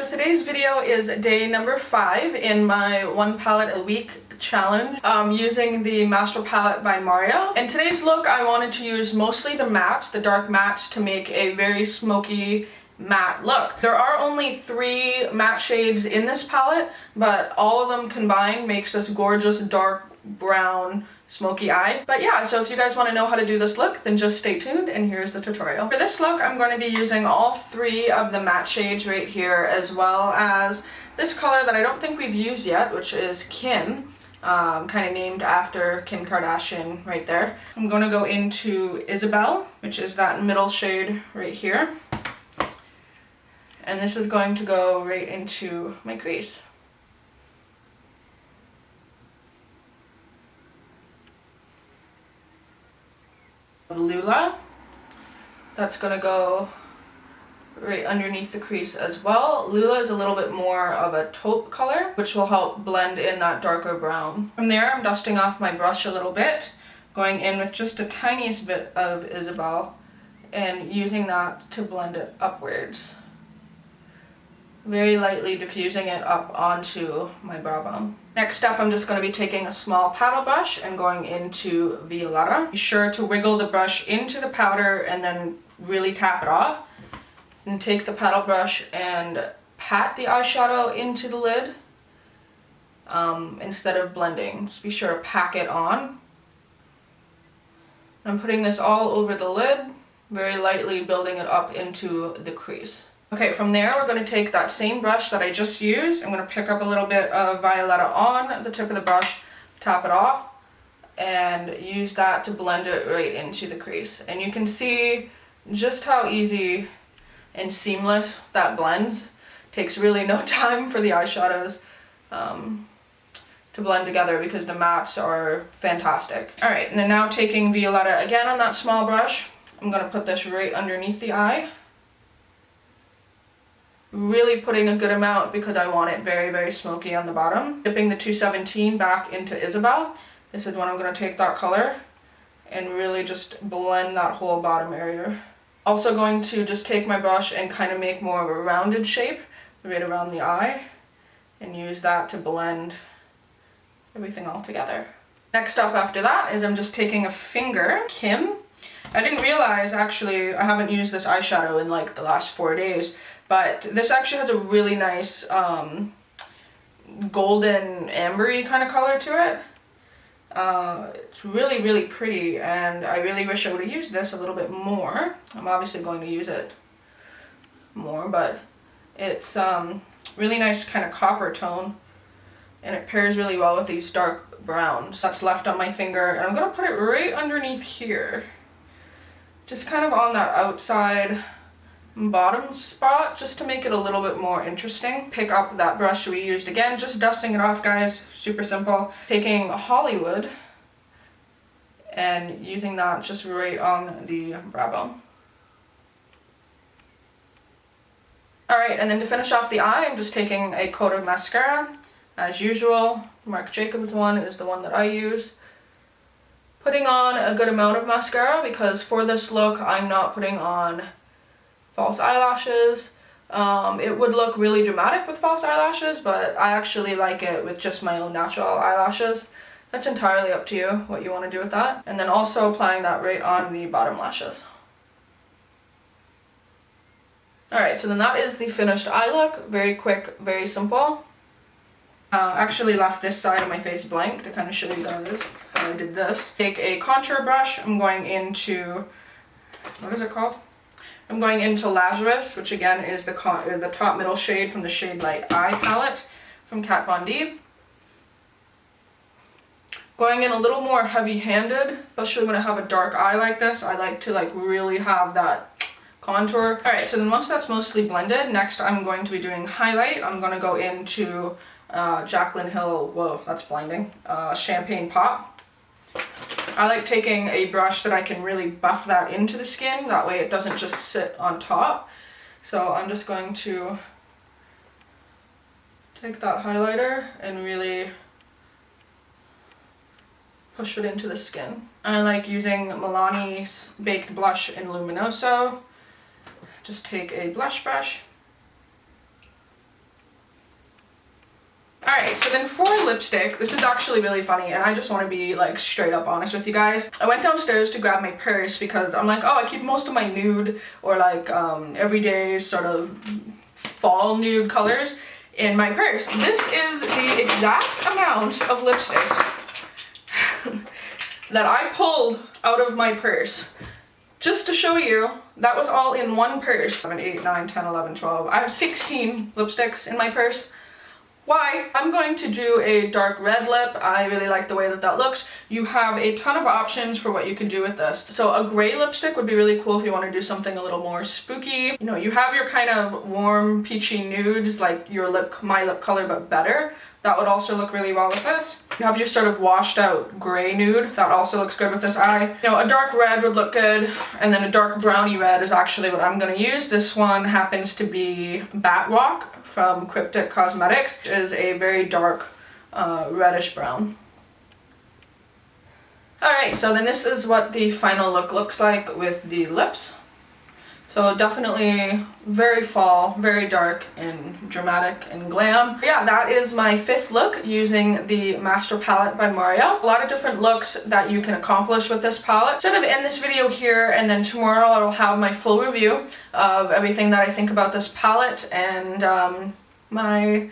today's video is day number 5 in my 1 palette a week challenge using the Master Palette by Mario. And today's look I wanted to use mostly the mattes, the dark mattes, to make a very smoky matte look. There are only 3 matte shades in this palette, but all of them combined makes this gorgeous dark brown smoky eye. But yeah, so if you guys want to know how to do this look, then just stay tuned and here's the tutorial. For this look, I'm going to be using all 3 of the matte shades right here, as well as this color that I don't think we've used yet, which is Kim, kind of named after Kim Kardashian right there. I'm going to go into Isabelle, which is that middle shade right here. And this is going to go right into my crease. Lula, that's going to go right underneath the crease as well. Lula is a little bit more of a taupe color, which will help blend in that darker brown. From there, I'm dusting off my brush a little bit, going in with just a tiniest bit of Isabelle and using that to blend it upwards. Very lightly diffusing it up onto my brow bone. Next up, I'm just going to be taking a small paddle brush and going into Violetta. Be sure to wiggle the brush into the powder and then really tap it off. And take the paddle brush and pat the eyeshadow into the lid instead of blending. Just be sure to pack it on. I'm putting this all over the lid, very lightly building it up into the crease. Okay, from there we're going to take that same brush that I just used. I'm going to pick up a little bit of Violetta on the tip of the brush, tap it off, and use that to blend it right into the crease. And you can see just how easy and seamless that blends. Takes really no time for the eyeshadows to blend together because the mattes are fantastic. Alright, and then now taking Violetta again on that small brush, I'm going to put this right underneath the eye. Really putting a good amount because I want it very, very smoky on the bottom. Dipping the 217 back into Isabelle. This is when I'm going to take that color and really just blend that whole bottom area. Also going to just take my brush and kind of make more of a rounded shape right around the eye and use that to blend everything all together. Next up after that is I'm just taking a finger, Kim. I didn't realize actually I haven't used this eyeshadow in like the last 4 days, but this actually has a really nice golden ambery kind of color to it. It's really, really pretty, and I really wish I would have used this a little bit more. I'm obviously going to use it more, but it's really nice kind of copper tone, and it pairs really well with these dark browns that's left on my finger. And I'm going to put it right underneath here, just kind of on that outside bottom spot, just to make it a little bit more interesting. Pick up that brush we used again, just dusting it off, guys, super simple. Taking Hollywood and using that just right on the brow bone. Alright, and then to finish off the eye, I'm just taking a coat of mascara. As usual, Marc Jacobs one is the one that I use. Putting on a good amount of mascara because for this look I'm not putting on false eyelashes. It would look really dramatic with false eyelashes, but I actually like it with just my own natural eyelashes. That's entirely up to you what you want to do with that. And then also applying that right on the bottom lashes. Alright, so then that is the finished eye look. Very quick, very simple. Actually left this side of my face blank to kind of show you guys how I did this. Take a contour brush. I'm going into, what is it called? I'm going into Lazarus, which again is the top middle shade from the Shade Light Eye palette from Kat Von D. Going in a little more heavy-handed, especially when I have a dark eye like this. I like to really have that contour. Alright, so then once that's mostly blended, next I'm going to be doing highlight. I'm going to go into Jaclyn Hill, whoa, that's blinding, Champagne Pop. I like taking a brush that I can really buff that into the skin, that way it doesn't just sit on top. So I'm just going to take that highlighter and really push it into the skin. I like using Milani's Baked Blush in Luminoso. Just take a blush brush Alright, so then for lipstick, this is actually really funny, and I just want to be like straight up honest with you guys. I went downstairs to grab my purse because I'm like, oh, I keep most of my nude or like everyday sort of fall nude colors in my purse. This is the exact amount of lipsticks that I pulled out of my purse. Just to show you, that was all in one purse. 7, 8, 9, 10, 11, 12. I have 16 lipsticks in my purse. Why? I'm going to do a dark red lip. I really like the way that that looks. You have a ton of options for what you can do with this. So a gray lipstick would be really cool if you want to do something a little more spooky. You know, you have your kind of warm peachy nudes, like your my lip color, but better. That would also look really well with this. You have your sort of washed out gray nude. That also looks good with this eye. You know, a dark red would look good. And then a dark browny red is actually what I'm going to use. This one happens to be Batwalk from Cryptic Cosmetics, which is a very dark reddish brown. Alright, so then this is what the final look looks like with the lips. So definitely very fall, very dark and dramatic and glam. Yeah, that is my 5th look using the Master Palette by Mario. A lot of different looks that you can accomplish with this palette. Sort of end this video here, and then tomorrow I will have my full review of everything that I think about this palette and my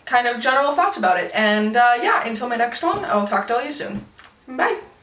kind of general thoughts about it. And yeah, until my next one, I will talk to all you soon. Bye!